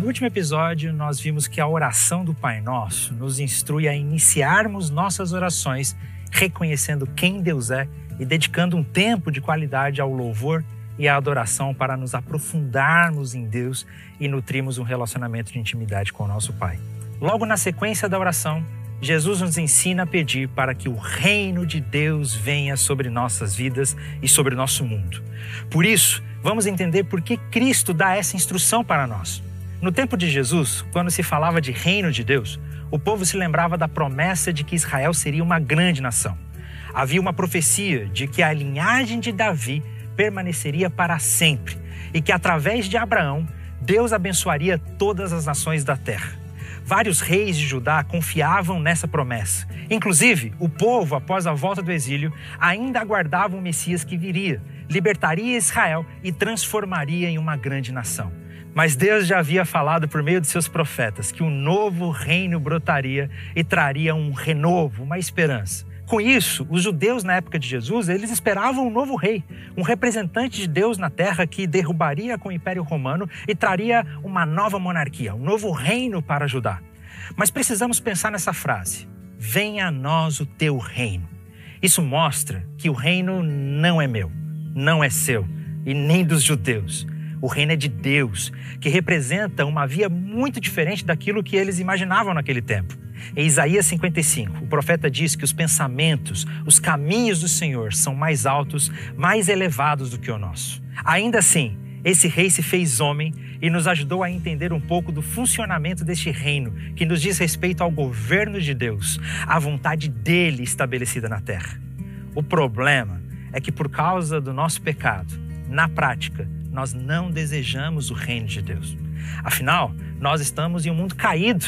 último episódio, nós vimos que a oração do Pai Nosso nos instrui a iniciarmos nossas orações reconhecendo quem Deus é e dedicando um tempo de qualidade ao louvor e à adoração para nos aprofundarmos em Deus e nutrirmos um relacionamento de intimidade com o nosso Pai. Logo na sequência da oração, Jesus nos ensina a pedir para que o reino de Deus venha sobre nossas vidas e sobre o nosso mundo. Por isso, vamos entender por que Cristo dá essa instrução para nós. No tempo de Jesus, quando se falava de reino de Deus, o povo se lembrava da promessa de que Israel seria uma grande nação. Havia uma profecia de que a linhagem de Davi permaneceria para sempre e que através de Abraão, Deus abençoaria todas as nações da terra. Vários reis de Judá confiavam nessa promessa. Inclusive, o povo, após a volta do exílio, ainda aguardava o Messias que viria, libertaria Israel e transformaria em uma grande nação. Mas Deus já havia falado por meio de seus profetas que um novo reino brotaria e traria um renovo, uma esperança. Com isso, os judeus na época de Jesus, eles esperavam um novo rei, um representante de Deus na terra que derrubaria com o Império Romano e traria uma nova monarquia, um novo reino para Judá. Mas precisamos pensar nessa frase: venha a nós o teu reino. Isso mostra que o reino não é meu, não é seu e nem dos judeus. O reino é de Deus, que representa uma via muito diferente daquilo que eles imaginavam naquele tempo. Em Isaías 55, o profeta diz que os pensamentos, os caminhos do Senhor são mais altos, mais elevados do que o nosso. Ainda assim, esse rei se fez homem e nos ajudou a entender um pouco do funcionamento deste reino, que nos diz respeito ao governo de Deus, à vontade dele estabelecida na terra. O problema é que por causa do nosso pecado, na prática, nós não desejamos o reino de Deus. Afinal, nós estamos em um mundo caído,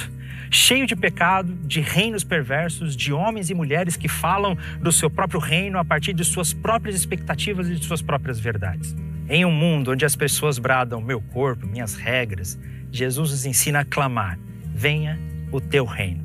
cheio de pecado, de reinos perversos, de homens e mulheres que falam do seu próprio reino a partir de suas próprias expectativas e de suas próprias verdades. Em um mundo onde as pessoas bradam meu corpo, minhas regras, Jesus nos ensina a clamar: venha o teu reino.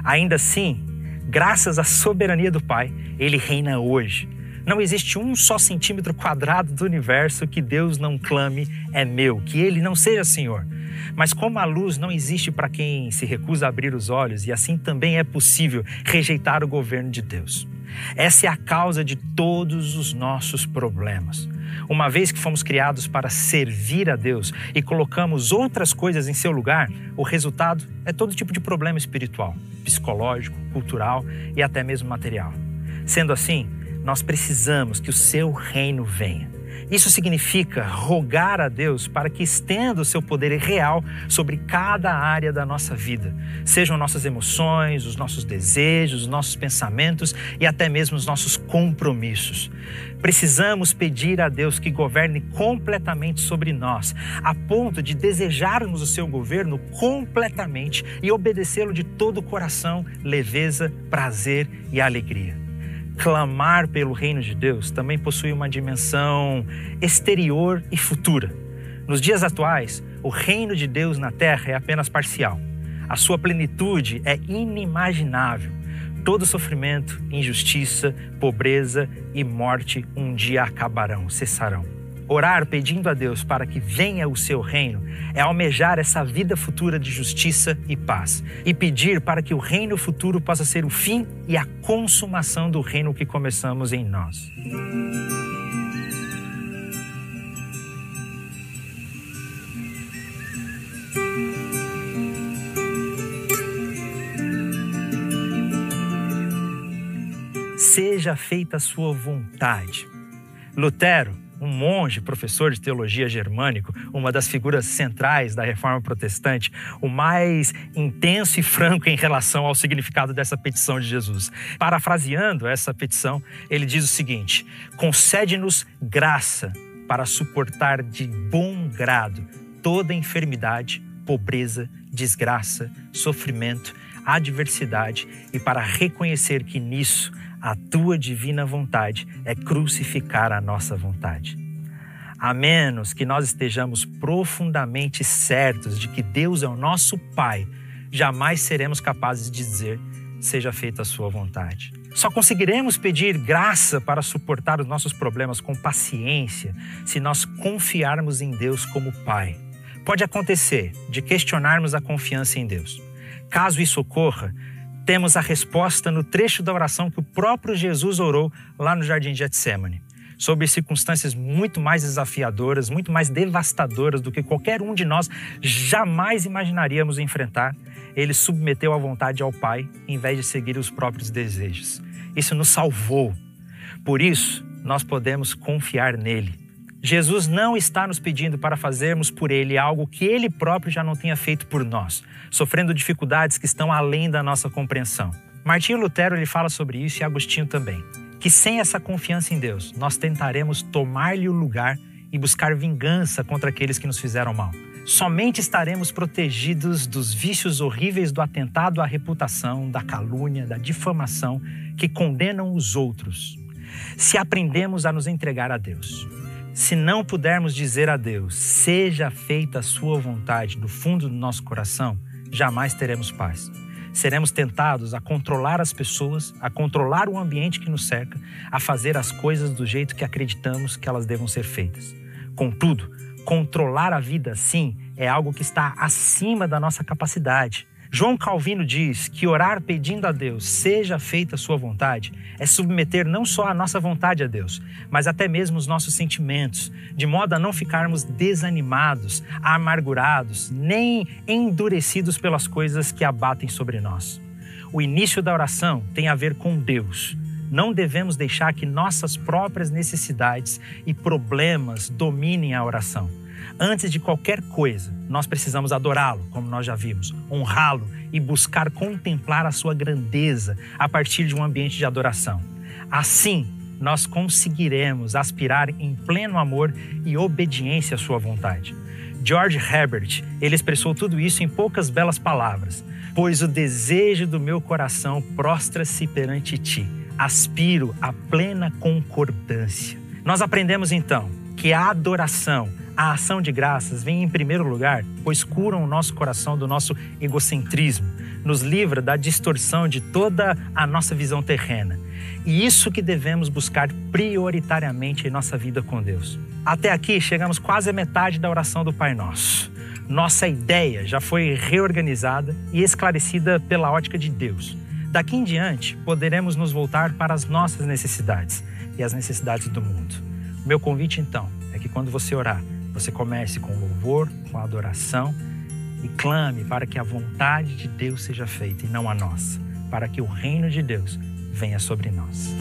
Ainda assim, graças à soberania do Pai, ele reina hoje. Não existe um só centímetro quadrado do universo que Deus não clame é meu, que ele não seja Senhor. Mas como a luz não existe para quem se recusa a abrir os olhos, e assim também é possível rejeitar o governo de Deus. Essa é a causa de todos os nossos problemas. Uma vez que fomos criados para servir a Deus e colocamos outras coisas em seu lugar, o resultado é todo tipo de problema espiritual, psicológico, cultural e até mesmo material. Sendo assim, nós precisamos que o seu reino venha. Isso significa rogar a Deus para que estenda o seu poder real sobre cada área da nossa vida. Sejam nossas emoções, os nossos desejos, os nossos pensamentos e até mesmo os nossos compromissos. Precisamos pedir a Deus que governe completamente sobre nós, a ponto de desejarmos o seu governo completamente e obedecê-lo de todo o coração, leveza, prazer e alegria. Clamar pelo reino de Deus também possui uma dimensão exterior e futura. Nos dias atuais, o reino de Deus na terra é apenas parcial. A sua plenitude é inimaginável. Todo sofrimento, injustiça, pobreza e morte um dia acabarão, cessarão. Orar pedindo a Deus para que venha o seu reino é almejar essa vida futura de justiça e paz e pedir para que o reino futuro possa ser o fim e a consumação do reino que começamos em nós. Seja feita a sua vontade. Lutero, um monge, professor de teologia germânico, uma das figuras centrais da Reforma Protestante, o mais intenso e franco em relação ao significado dessa petição de Jesus. Parafraseando essa petição, ele diz o seguinte: concede-nos graça para suportar de bom grado toda enfermidade, pobreza, desgraça, sofrimento, adversidade e para reconhecer que nisso a tua divina vontade é crucificar a nossa vontade. A menos que nós estejamos profundamente certos de que Deus é o nosso Pai, jamais seremos capazes de dizer: seja feita a sua vontade. Só conseguiremos pedir graça para suportar os nossos problemas com paciência se nós confiarmos em Deus como Pai. Pode acontecer de questionarmos a confiança em Deus. Caso isso ocorra, temos a resposta no trecho da oração que o próprio Jesus orou lá no Jardim de Getsêmani. Sob circunstâncias muito mais desafiadoras, muito mais devastadoras do que qualquer um de nós jamais imaginaríamos enfrentar, ele submeteu a vontade ao Pai em vez de seguir os próprios desejos. Isso nos salvou. Por isso, nós podemos confiar nele. Jesus não está nos pedindo para fazermos por ele algo que ele próprio já não tenha feito por nós, sofrendo dificuldades que estão além da nossa compreensão. Martinho Lutero ele fala sobre isso e Agostinho também, que sem essa confiança em Deus, nós tentaremos tomar-lhe o lugar e buscar vingança contra aqueles que nos fizeram mal. Somente estaremos protegidos dos vícios horríveis do atentado à reputação, da calúnia, da difamação que condenam os outros. Se aprendemos a nos entregar a Deus, se não pudermos dizer a Deus, seja feita a sua vontade do fundo do nosso coração, jamais teremos paz. Seremos tentados a controlar as pessoas, a controlar o ambiente que nos cerca, a fazer as coisas do jeito que acreditamos que elas devam ser feitas. Contudo, controlar a vida, sim, é algo que está acima da nossa capacidade. João Calvino diz que orar pedindo a Deus seja feita a sua vontade é submeter não só a nossa vontade a Deus, mas até mesmo os nossos sentimentos, de modo a não ficarmos desanimados, amargurados, nem endurecidos pelas coisas que abatem sobre nós. O início da oração tem a ver com Deus. Não devemos deixar que nossas próprias necessidades e problemas dominem a oração. Antes de qualquer coisa, nós precisamos adorá-lo, como nós já vimos, honrá-lo e buscar contemplar a sua grandeza a partir de um ambiente de adoração. Assim, nós conseguiremos aspirar em pleno amor e obediência à sua vontade. George Herbert, ele expressou tudo isso em poucas belas palavras. Pois o desejo do meu coração prostra-se perante ti. Aspiro à plena concordância. Nós aprendemos então que a adoração, a ação de graças vem em primeiro lugar, pois curam o nosso coração do nosso egocentrismo, nos livra da distorção de toda a nossa visão terrena. E isso que devemos buscar prioritariamente em nossa vida com Deus. Até aqui chegamos quase à metade da oração do Pai Nosso. Nossa ideia já foi reorganizada e esclarecida pela ótica de Deus. Daqui em diante, poderemos nos voltar para as nossas necessidades e as necessidades do mundo. O meu convite, então, é que quando você orar, você comece com louvor, com adoração e clame para que a vontade de Deus seja feita e não a nossa, para que o reino de Deus venha sobre nós.